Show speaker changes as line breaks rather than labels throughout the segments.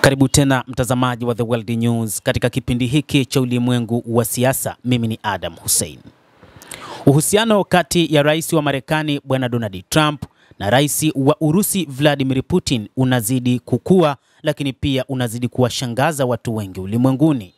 Karibu tena mtazamaji wa The World News katika kipindi hiki cha ulimwengu wa siasa. Mimi ni Adam Hussein. Uhusiano kati ya rais wa Marekani Bwana Donald Trump na rais wa Urusi Vladimir Putin unazidi kukua, lakini pia unazidi kuwashangaza watu wengi ulimwenguni.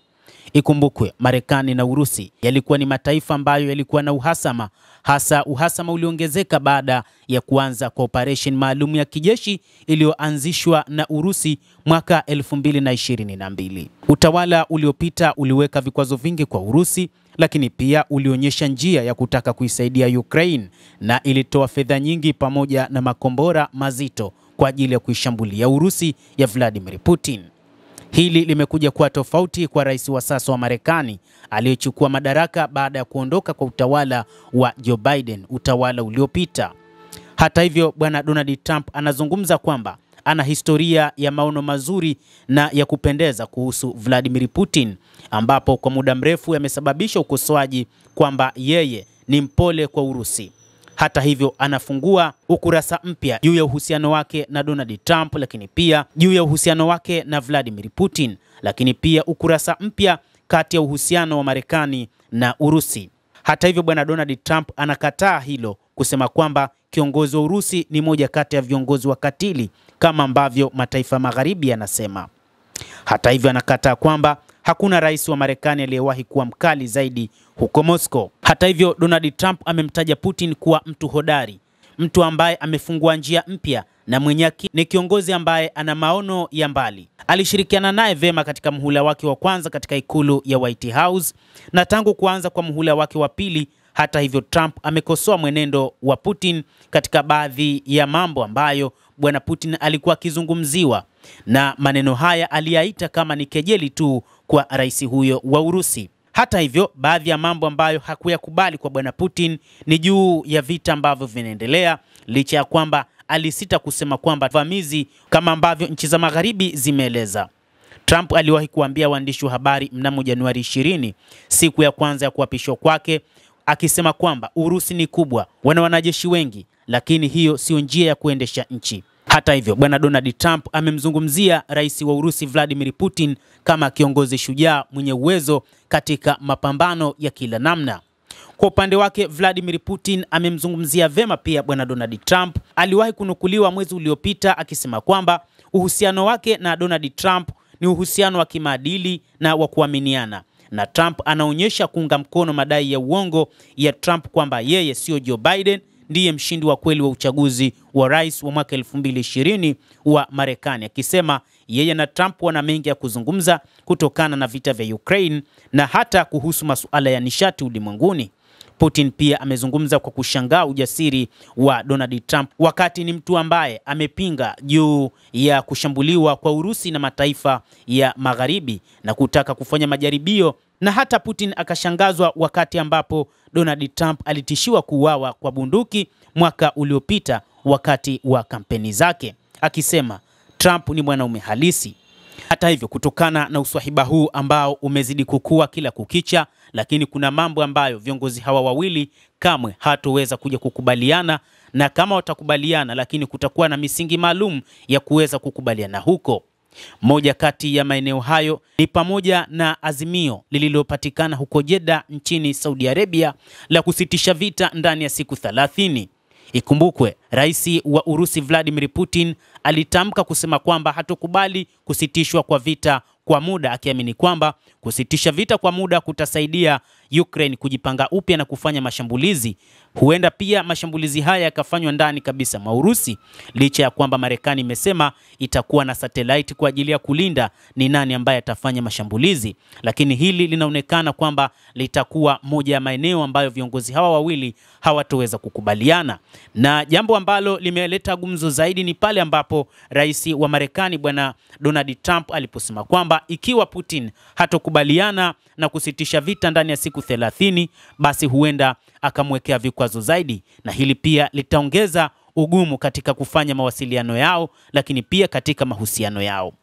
Ikumbukwe Marekani na Urusi yalikuwa ni mataifa ambayo yalikuwa na uhasama, hasa uhasama uliongezeka baada ya kuanza kwa operation maalum ya kijeshi iliyoanzishwa na Urusi mwaka 2022. Utawala uliopita uliweka vikwazo vingi kwa Urusi, lakini pia ulionyesha njia ya kutaka kuisaidia Ukraine na ilitoa fedha nyingi pamoja na makombora mazito kwa ajili ya kuishambulia Urusi ya Vladimir Putin. Hili limekuja kuwa tofauti kwa rais wa sasa wa Marekani aliyechukua madaraka baada ya kuondoka kwa utawala wa Joe Biden, utawala uliopita. Hata hivyo, Bwana Donald Trump anazungumza kwamba ana historia ya maono mazuri na ya kupendeza kuhusu Vladimir Putin, ambapo kwa muda mrefu yamesababisha ukosoaji kwamba yeye ni mpole kwa Urusi. Hata hivyo, anafungua ukurasa mpya juu ya uhusiano wake na Donald Trump, lakini pia juu ya uhusiano wake na Vladimir Putin, lakini pia ukurasa mpya kati ya uhusiano wa Marekani na Urusi. Hata hivyo, Bwana Donald Trump anakataa hilo, kusema kwamba kiongozi wa Urusi ni moja kati ya viongozi wakatili kama ambavyo mataifa magharibi yanasema. Hata hivyo, anakataa kwamba hakuna rais wa Marekani aliyewahi kuwa mkali zaidi huko Moscow. Hata hivyo, Donald Trump amemtaja Putin kuwa mtu hodari, mtu ambaye amefungua njia mpya na mwenye akili. Ni kiongozi ambaye ana maono ya mbali. Alishirikiana naye vema katika muhula wake wa kwanza katika ikulu ya White House, na tangu kuanza kwa muhula wake wa pili. Hata hivyo, Trump amekosoa mwenendo wa Putin katika baadhi ya mambo ambayo Bwana Putin alikuwa akizungumziwa, na maneno haya aliyaita kama ni kejeli tu kwa rais huyo wa Urusi. Hata hivyo, baadhi ya mambo ambayo hakuyakubali kwa Bwana Putin ni juu ya vita ambavyo vinaendelea, licha ya kwamba alisita kusema kwamba vamizi kama ambavyo nchi za magharibi zimeeleza. Trump aliwahi kuambia waandishi wa habari mnamo Januari 20, siku ya kwanza ya kuapishwa kwake, akisema kwamba Urusi ni kubwa, wana wanajeshi wengi, lakini hiyo sio njia ya kuendesha nchi. Hata hivyo, Bwana Donald Trump amemzungumzia rais wa Urusi Vladimir Putin kama kiongozi shujaa mwenye uwezo katika mapambano ya kila namna. Kwa upande wake, Vladimir Putin amemzungumzia vema pia Bwana Donald Trump. Aliwahi kunukuliwa mwezi uliopita akisema kwamba uhusiano wake na Donald Trump ni uhusiano wa kimaadili na wa kuaminiana, na Trump anaonyesha kuunga mkono madai ya uongo ya Trump kwamba yeye sio Joe Biden ndiye mshindi wa kweli wa uchaguzi wa rais wa mwaka 2020 wa Marekani, akisema yeye na Trump wana mengi ya kuzungumza kutokana na vita vya Ukraine na hata kuhusu masuala ya nishati ulimwenguni. Putin pia amezungumza kwa kushangaa ujasiri wa Donald Trump, wakati ni mtu ambaye amepinga juu ya kushambuliwa kwa Urusi na mataifa ya magharibi na kutaka kufanya majaribio, na hata Putin akashangazwa wakati ambapo Donald Trump alitishiwa kuuawa kwa bunduki mwaka uliopita wakati wa kampeni zake, akisema Trump ni mwanaume halisi. Hata hivyo, kutokana na uswahiba huu ambao umezidi kukua kila kukicha, lakini kuna mambo ambayo viongozi hawa wawili kamwe hatoweza kuja kukubaliana, na kama watakubaliana, lakini kutakuwa na misingi maalum ya kuweza kukubaliana huko. Moja kati ya maeneo hayo ni pamoja na azimio lililopatikana huko Jeddah nchini Saudi Arabia la kusitisha vita ndani ya siku 30. Ikumbukwe, rais wa Urusi Vladimir Putin alitamka kusema kwamba hatokubali kusitishwa kwa vita kwa muda, akiamini kwamba kusitisha vita kwa muda kutasaidia Ukraine kujipanga upya na kufanya mashambulizi. Huenda pia mashambulizi haya yakafanywa ndani kabisa mwa Urusi, licha ya kwamba Marekani imesema itakuwa na satellite kwa ajili ya kulinda ni nani ambaye atafanya mashambulizi, lakini hili linaonekana kwamba litakuwa moja ya maeneo ambayo viongozi hawa wawili hawatoweza kukubaliana. Na jambo ambalo limeleta gumzo zaidi ni pale ambapo rais wa Marekani Bwana Donald Trump aliposema kwamba ikiwa Putin hatokubaliana na kusitisha vita ndani ya siku 30, basi huenda akamwekea vikwazo zaidi, na hili pia litaongeza ugumu katika kufanya mawasiliano yao, lakini pia katika mahusiano yao.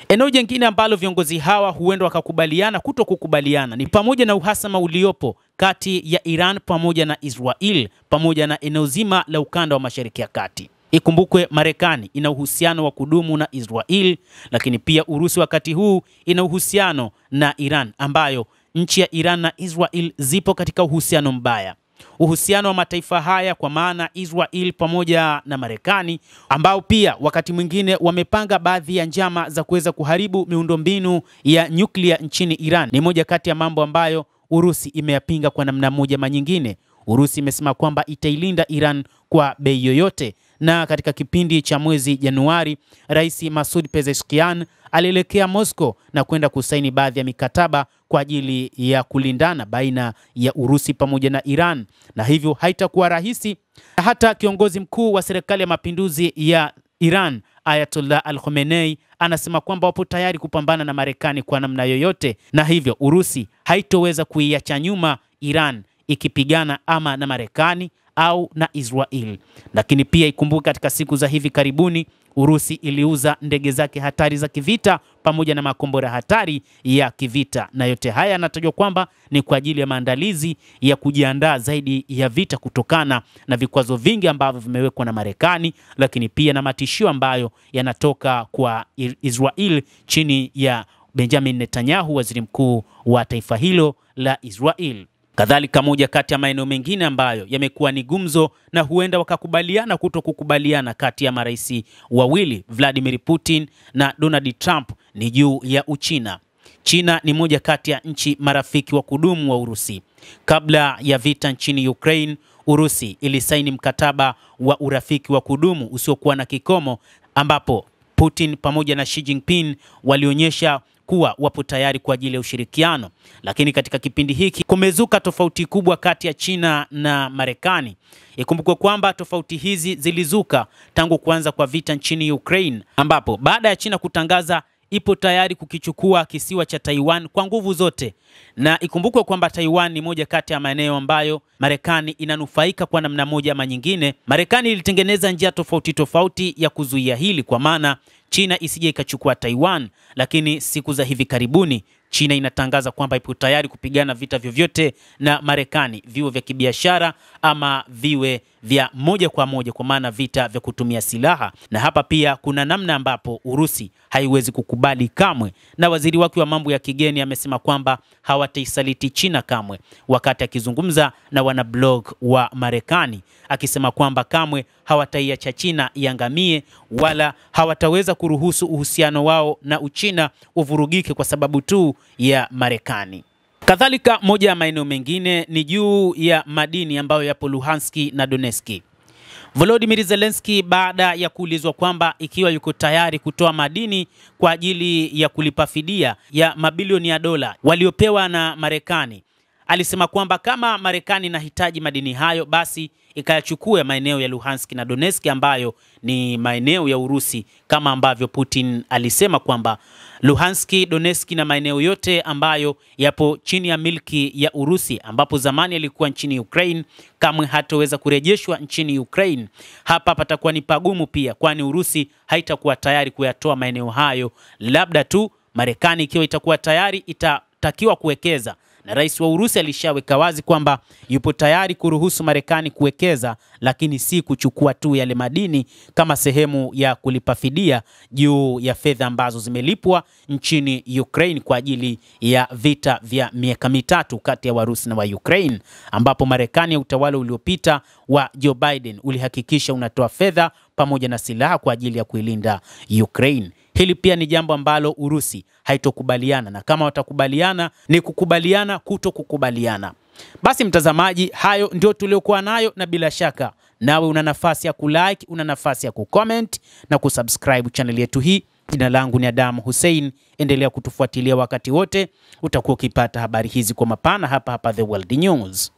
Eneo jingine ambalo viongozi hawa huenda wakakubaliana kutokukubaliana ni pamoja na uhasama uliopo kati ya Iran pamoja na Israel, pamoja na eneo zima la ukanda wa Mashariki ya Kati. Ikumbukwe Marekani ina uhusiano wa kudumu na Israel, lakini pia Urusi wakati huu ina uhusiano na Iran, ambayo nchi ya Iran na Israel zipo katika uhusiano mbaya. Uhusiano wa mataifa haya kwa maana Israel pamoja na Marekani, ambao pia wakati mwingine wamepanga baadhi ya njama za kuweza kuharibu miundombinu ya nyuklia nchini Iran, ni moja kati ya mambo ambayo Urusi imeyapinga kwa namna moja ama nyingine. Urusi imesema kwamba itailinda Iran kwa bei yoyote, na katika kipindi cha mwezi Januari, Rais Masoud Pezeshkian alielekea Moscow na kwenda kusaini baadhi ya mikataba kwa ajili ya kulindana baina ya Urusi pamoja na Iran, na hivyo haitakuwa rahisi. Hata kiongozi mkuu wa serikali ya mapinduzi ya Iran, Ayatollah Al-Khamenei, anasema kwamba wapo tayari kupambana na Marekani kwa namna yoyote, na hivyo Urusi haitoweza kuiacha nyuma Iran ikipigana ama na Marekani au na Israel. Lakini pia ikumbuke katika siku za hivi karibuni Urusi iliuza ndege zake hatari za kivita pamoja na makombora hatari ya kivita, na yote haya yanatajwa kwamba ni kwa ajili ya maandalizi ya kujiandaa zaidi ya vita kutokana na vikwazo vingi ambavyo vimewekwa na Marekani, lakini pia na matishio ambayo yanatoka kwa Israel chini ya Benjamin Netanyahu, waziri mkuu wa taifa hilo la Israel. Kadhalika, moja kati ya maeneo mengine ambayo yamekuwa ni gumzo na huenda wakakubaliana kutokukubaliana kati ya marais wawili Vladimir Putin na Donald Trump ni juu ya Uchina. China ni moja kati ya nchi marafiki wa kudumu wa Urusi. Kabla ya vita nchini Ukraine, Urusi ilisaini mkataba wa urafiki wa kudumu usiokuwa na kikomo, ambapo Putin pamoja na Xi Jinping walionyesha kuwa wapo tayari kwa ajili ya ushirikiano. Lakini katika kipindi hiki kumezuka tofauti kubwa kati ya China na Marekani. Ikumbukwe kwamba tofauti hizi zilizuka tangu kuanza kwa vita nchini Ukraine, ambapo baada ya China kutangaza ipo tayari kukichukua kisiwa cha Taiwan kwa nguvu zote. Na ikumbukwe kwamba Taiwan ni moja kati ya maeneo ambayo Marekani inanufaika kwa namna moja ama nyingine. Marekani ilitengeneza njia tofauti ya kuzuia hili, kwa maana China isije ikachukua Taiwan, lakini siku za hivi karibuni China inatangaza kwamba ipo tayari kupigana vita vyovyote na Marekani, viwe vya kibiashara ama viwe vya moja kwa moja, kwa maana vita vya kutumia silaha. Na hapa pia kuna namna ambapo Urusi haiwezi kukubali kamwe, na waziri wake wa mambo ya kigeni amesema kwamba hawataisaliti China kamwe, wakati akizungumza na wanablog wa Marekani, akisema kwamba kamwe hawataiacha China iangamie, wala hawataweza kuruhusu uhusiano wao na Uchina uvurugike kwa sababu tu ya Marekani. Kadhalika, moja ya maeneo mengine ni juu ya madini ambayo yapo Luhansk na Donetsk. Volodymyr Zelensky, baada ya kuulizwa kwamba ikiwa yuko tayari kutoa madini kwa ajili ya kulipa fidia ya mabilioni ya dola waliopewa na Marekani, alisema kwamba kama Marekani inahitaji madini hayo, basi ikayachukue maeneo ya Luhansk na Donetsk ambayo ni maeneo ya Urusi, kama ambavyo Putin alisema kwamba Luhansk, Donetsk na maeneo yote ambayo yapo chini ya milki ya Urusi, ambapo zamani yalikuwa nchini Ukraine, kamwe hatoweza kurejeshwa nchini Ukraine. Hapa patakuwa ni pagumu pia, kwani Urusi haitakuwa tayari kuyatoa maeneo hayo. Labda tu Marekani ikiwa itakuwa tayari itatakiwa kuwekeza, na rais wa Urusi alishaweka wazi kwamba yupo tayari kuruhusu Marekani kuwekeza, lakini si kuchukua tu yale madini kama sehemu ya kulipa fidia juu ya fedha ambazo zimelipwa nchini Ukraine kwa ajili ya vita vya miaka mitatu kati ya Warusi na wa Ukraine, ambapo Marekani ya utawala uliopita wa Joe Biden ulihakikisha unatoa fedha pamoja na silaha kwa ajili ya kuilinda Ukraine. Hili pia ni jambo ambalo Urusi haitokubaliana, na kama watakubaliana ni kukubaliana kutokukubaliana. Basi mtazamaji, hayo ndio tuliokuwa nayo, na bila shaka nawe una nafasi ya kulike, una nafasi ya kucomment na kusubscribe channel yetu hii. Jina langu ni Adam Hussein. Endelea kutufuatilia wakati wote, utakuwa ukipata habari hizi kwa mapana hapa The World News.